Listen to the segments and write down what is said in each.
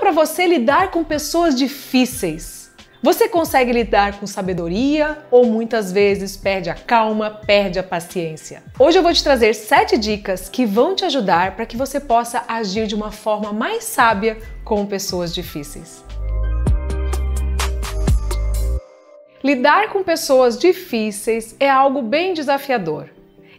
para você lidar com pessoas difíceis? Você consegue lidar com sabedoria ou muitas vezes perde a calma, perde a paciência? Hoje eu vou te trazer 7 dicas que vão te ajudar para que você possa agir de uma forma mais sábia com pessoas difíceis. Lidar com pessoas difíceis é algo bem desafiador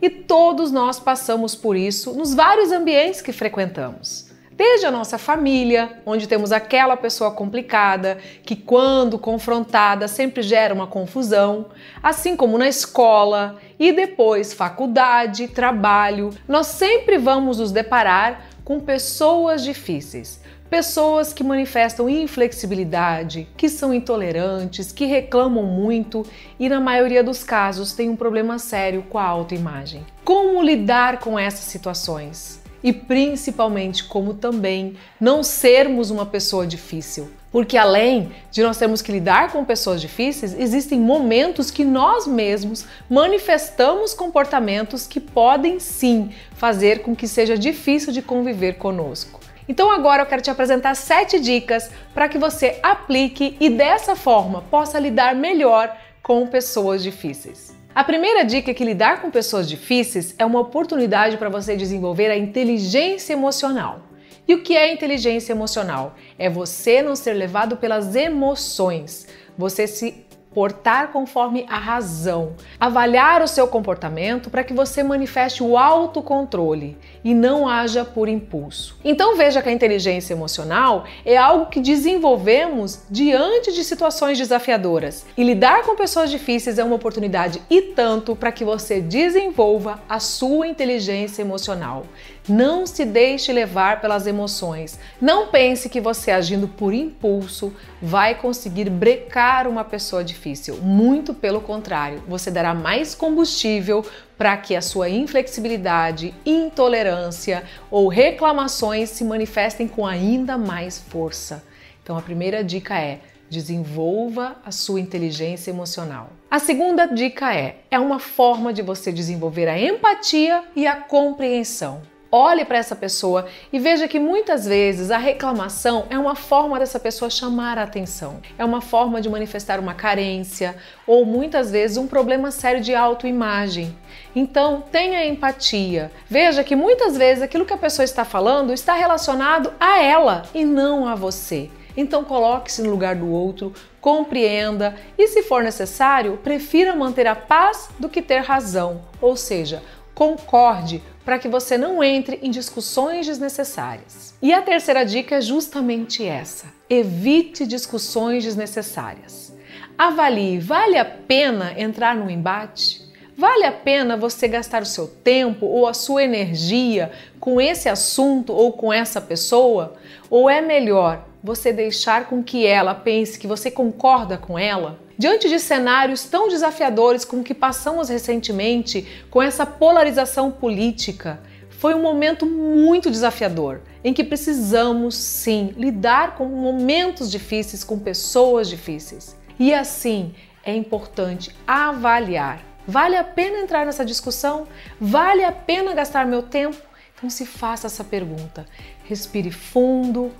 e todos nós passamos por isso nos vários ambientes que frequentamos. Desde a nossa família, onde temos aquela pessoa complicada que, quando confrontada, sempre gera uma confusão, assim como na escola e depois faculdade, trabalho, nós sempre vamos nos deparar com pessoas difíceis. Pessoas que manifestam inflexibilidade, que são intolerantes, que reclamam muito e, na maioria dos casos, têm um problema sério com a autoimagem. Como lidar com essas situações? E principalmente como também não sermos uma pessoa difícil. Porque além de nós termos que lidar com pessoas difíceis, existem momentos que nós mesmos manifestamos comportamentos que podem sim fazer com que seja difícil de conviver conosco. Então agora eu quero te apresentar 7 dicas para que você aplique e dessa forma possa lidar melhor com pessoas difíceis. A primeira dica é que lidar com pessoas difíceis é uma oportunidade para você desenvolver a inteligência emocional. E o que é inteligência emocional? É você não ser levado pelas emoções, você se portar conforme a razão, avaliar o seu comportamento para que você manifeste o autocontrole e não haja por impulso. Então veja que a inteligência emocional é algo que desenvolvemos diante de situações desafiadoras e lidar com pessoas difíceis é uma oportunidade e tanto para que você desenvolva a sua inteligência emocional. Não se deixe levar pelas emoções. Não pense que você agindo por impulso vai conseguir brecar uma pessoa difícil. Muito pelo contrário, você dará mais combustível para que a sua inflexibilidade, intolerância ou reclamações se manifestem com ainda mais força. Então a primeira dica é: desenvolva a sua inteligência emocional. A segunda dica é uma forma de você desenvolver a empatia e a compreensão. Olhe para essa pessoa e veja que muitas vezes a reclamação é uma forma dessa pessoa chamar a atenção. É uma forma de manifestar uma carência ou muitas vezes um problema sério de autoimagem. Então tenha empatia. Veja que muitas vezes aquilo que a pessoa está falando está relacionado a ela e não a você. Então coloque-se no lugar do outro, compreenda e, se for necessário, prefira manter a paz do que ter razão. Ou seja, concorde para que você não entre em discussões desnecessárias. E a terceira dica é justamente essa: evite discussões desnecessárias. Avalie, vale a pena entrar num embate? Vale a pena você gastar o seu tempo ou a sua energia com esse assunto ou com essa pessoa? Ou é melhor você deixar com que ela pense que você concorda com ela? Diante de cenários tão desafiadores como que passamos recentemente com essa polarização política, foi um momento muito desafiador, em que precisamos sim lidar com momentos difíceis, com pessoas difíceis. E assim, é importante avaliar. Vale a pena entrar nessa discussão? Vale a pena gastar meu tempo? Então se faça essa pergunta. Respire fundo,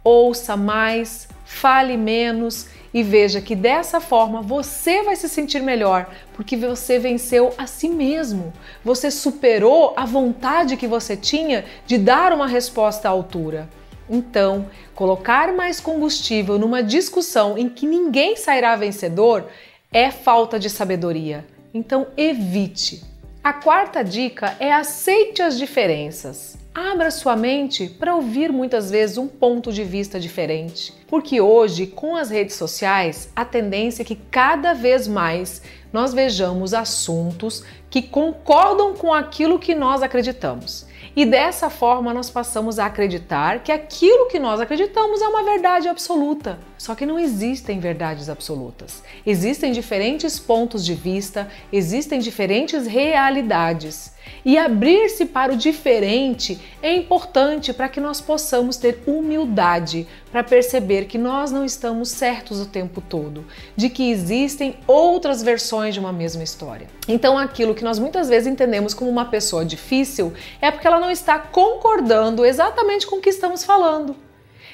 ouça mais, fale menos e veja que dessa forma você vai se sentir melhor, porque você venceu a si mesmo. Você superou a vontade que você tinha de dar uma resposta à altura. Então, colocar mais combustível numa discussão em que ninguém sairá vencedor é falta de sabedoria. Então, evite. A quarta dica é: aceite as diferenças. Abra sua mente para ouvir muitas vezes um ponto de vista diferente. Porque hoje, com as redes sociais, a tendência é que cada vez mais nós vejamos assuntos que concordam com aquilo que nós acreditamos. E dessa forma nós passamos a acreditar que aquilo que nós acreditamos é uma verdade absoluta. Só que não existem verdades absolutas. Existem diferentes pontos de vista, existem diferentes realidades. E abrir-se para o diferente é importante para que nós possamos ter humildade para perceber que nós não estamos certos o tempo todo, de que existem outras versões de uma mesma história. Então aquilo que nós muitas vezes entendemos como uma pessoa difícil é porque ela não está concordando exatamente com o que estamos falando.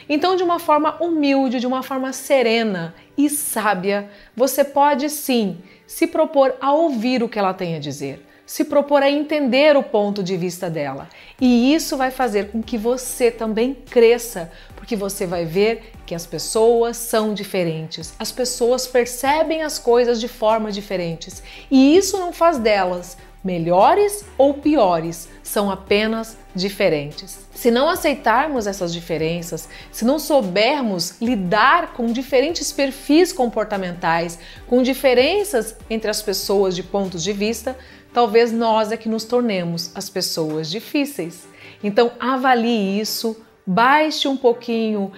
Então, de uma forma humilde, de uma forma serena e sábia, você pode sim se propor a ouvir o que ela tem a dizer, se propor a entender o ponto de vista dela. E isso vai fazer com que você também cresça, porque você vai ver que as pessoas são diferentes, as pessoas percebem as coisas de formas diferentes, e isso não faz delas melhores ou piores, são apenas diferentes. Se não aceitarmos essas diferenças, se não soubermos lidar com diferentes perfis comportamentais, com diferenças entre as pessoas de pontos de vista, talvez nós é que nos tornemos as pessoas difíceis. Então avalie isso, baixe um pouquinho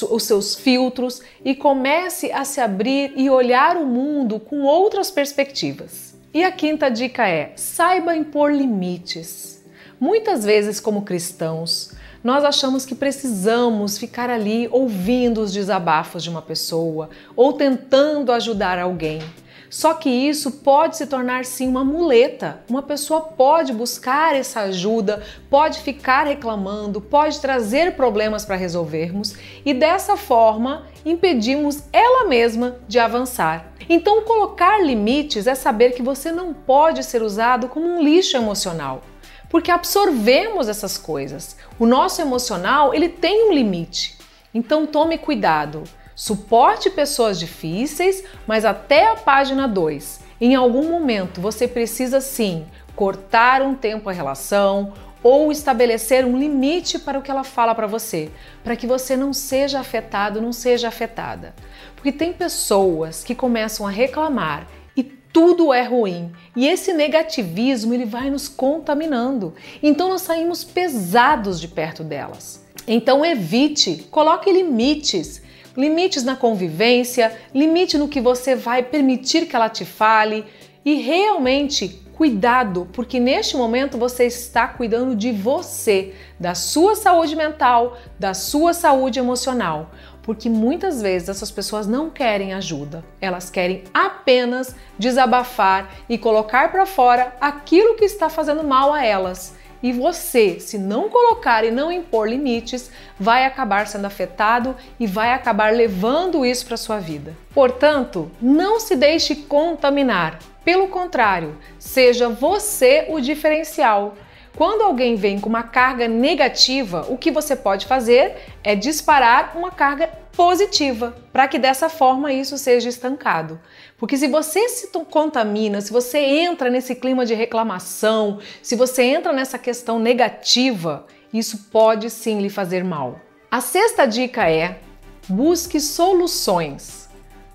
os seus filtros e comece a se abrir e olhar o mundo com outras perspectivas. E a quinta dica é: saiba impor limites. Muitas vezes, como cristãos, nós achamos que precisamos ficar ali ouvindo os desabafos de uma pessoa ou tentando ajudar alguém. Só que isso pode se tornar sim uma muleta. Uma pessoa pode buscar essa ajuda, pode ficar reclamando, pode trazer problemas para resolvermos e dessa forma impedimos ela mesma de avançar. Então, colocar limites é saber que você não pode ser usado como um lixo emocional, porque absorvemos essas coisas. O nosso emocional, ele tem um limite. Então, tome cuidado. Suporte pessoas difíceis, mas até a página 2. Em algum momento você precisa sim cortar um tempo a relação ou estabelecer um limite para o que ela fala para você, para que você não seja afetado, não seja afetada. Porque tem pessoas que começam a reclamar e tudo é ruim. E esse negativismo ele vai nos contaminando. Então nós saímos pesados de perto delas. Então evite, coloque limites. Limites na convivência, limite no que você vai permitir que ela te fale e realmente cuidado, porque neste momento você está cuidando de você, da sua saúde mental, da sua saúde emocional, porque muitas vezes essas pessoas não querem ajuda, elas querem apenas desabafar e colocar para fora aquilo que está fazendo mal a elas. E você, se não colocar e não impor limites, vai acabar sendo afetado e vai acabar levando isso para sua vida. Portanto, não se deixe contaminar. Pelo contrário, seja você o diferencial. Quando alguém vem com uma carga negativa, o que você pode fazer é disparar uma carga positiva, para que dessa forma isso seja estancado. Porque se você se contamina, se você entra nesse clima de reclamação, se você entra nessa questão negativa, isso pode sim lhe fazer mal. A sexta dica é: busque soluções.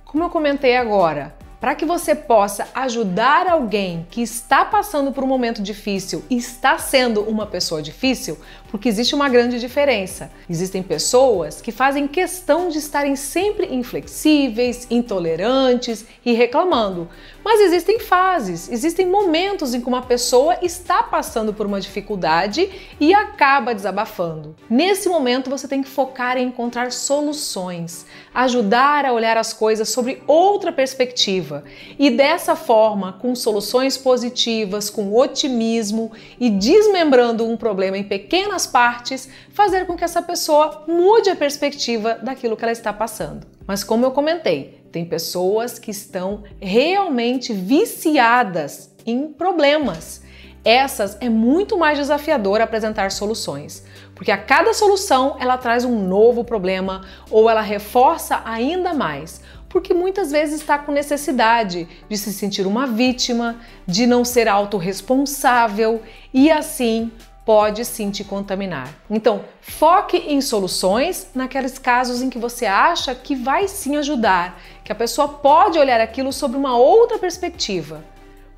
Como eu comentei agora, para que você possa ajudar alguém que está passando por um momento difícil e está sendo uma pessoa difícil, porque existe uma grande diferença. Existem pessoas que fazem questão de estarem sempre inflexíveis, intolerantes e reclamando. Mas existem fases, existem momentos em que uma pessoa está passando por uma dificuldade e acaba desabafando. Nesse momento você tem que focar em encontrar soluções, ajudar a olhar as coisas sobre outra perspectiva e dessa forma, com soluções positivas, com otimismo e desmembrando um problema em pequenas partes, fazer com que essa pessoa mude a perspectiva daquilo que ela está passando. Mas como eu comentei, tem pessoas que estão realmente viciadas em problemas. Essas é muito mais desafiador apresentar soluções, porque a cada solução ela traz um novo problema ou ela reforça ainda mais, porque muitas vezes está com necessidade de se sentir uma vítima, de não ser autorresponsável e assim pode sim te contaminar. Então, foque em soluções naqueles casos em que você acha que vai sim ajudar, que a pessoa pode olhar aquilo sob uma outra perspectiva.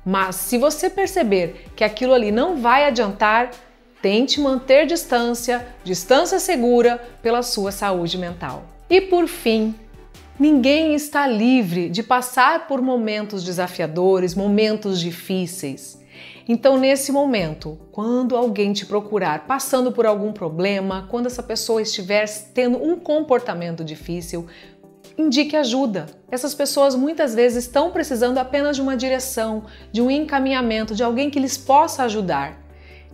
Mas se você perceber que aquilo ali não vai adiantar, tente manter distância segura pela sua saúde mental. E por fim, ninguém está livre de passar por momentos desafiadores, momentos difíceis. Então, nesse momento, quando alguém te procurar passando por algum problema, quando essa pessoa estiver tendo um comportamento difícil, indique ajuda. Essas pessoas muitas vezes estão precisando apenas de uma direção, de um encaminhamento, de alguém que lhes possa ajudar.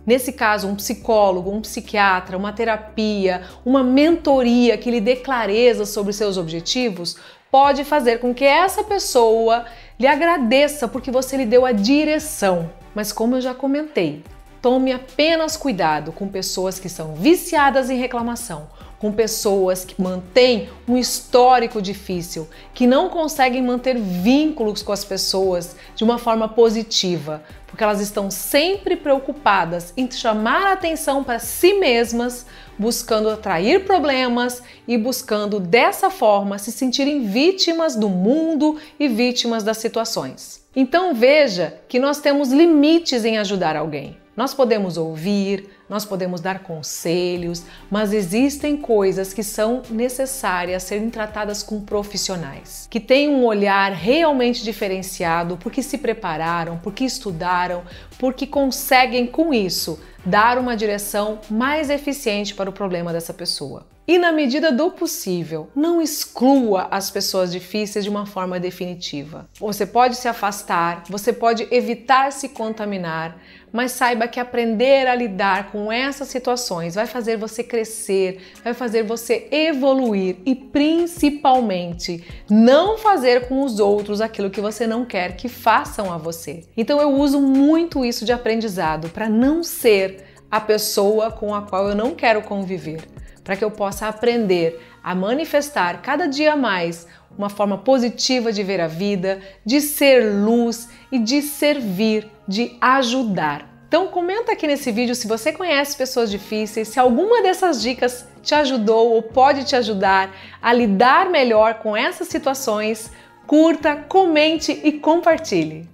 Nesse caso, um psicólogo, um psiquiatra, uma terapia, uma mentoria que lhe dê clareza sobre seus objetivos, pode fazer com que essa pessoa lhe agradeça porque você lhe deu a direção. Mas como eu já comentei, tome apenas cuidado com pessoas que são viciadas em reclamação, com pessoas que mantêm um histórico difícil, que não conseguem manter vínculos com as pessoas de uma forma positiva, porque elas estão sempre preocupadas em chamar a atenção para si mesmas, buscando atrair problemas e buscando dessa forma se sentirem vítimas do mundo e vítimas das situações. Então veja que nós temos limites em ajudar alguém. Nós podemos ouvir, nós podemos dar conselhos, mas existem coisas que são necessárias serem tratadas com profissionais, que têm um olhar realmente diferenciado, porque se prepararam, porque estudaram, porque conseguem com isso dar uma direção mais eficiente para o problema dessa pessoa. E na medida do possível, não exclua as pessoas difíceis de uma forma definitiva. Você pode se afastar, você pode evitar se contaminar, mas saiba que aprender a lidar com essas situações vai fazer você crescer, vai fazer você evoluir e principalmente não fazer com os outros aquilo que você não quer que façam a você. Então eu uso muito isso de aprendizado para não ser a pessoa com a qual eu não quero conviver, para que eu possa aprender a manifestar cada dia mais uma forma positiva de ver a vida, de ser luz e de servir, de ajudar. Então comenta aqui nesse vídeo se você conhece pessoas difíceis, se alguma dessas dicas te ajudou ou pode te ajudar a lidar melhor com essas situações. Curta, comente e compartilhe.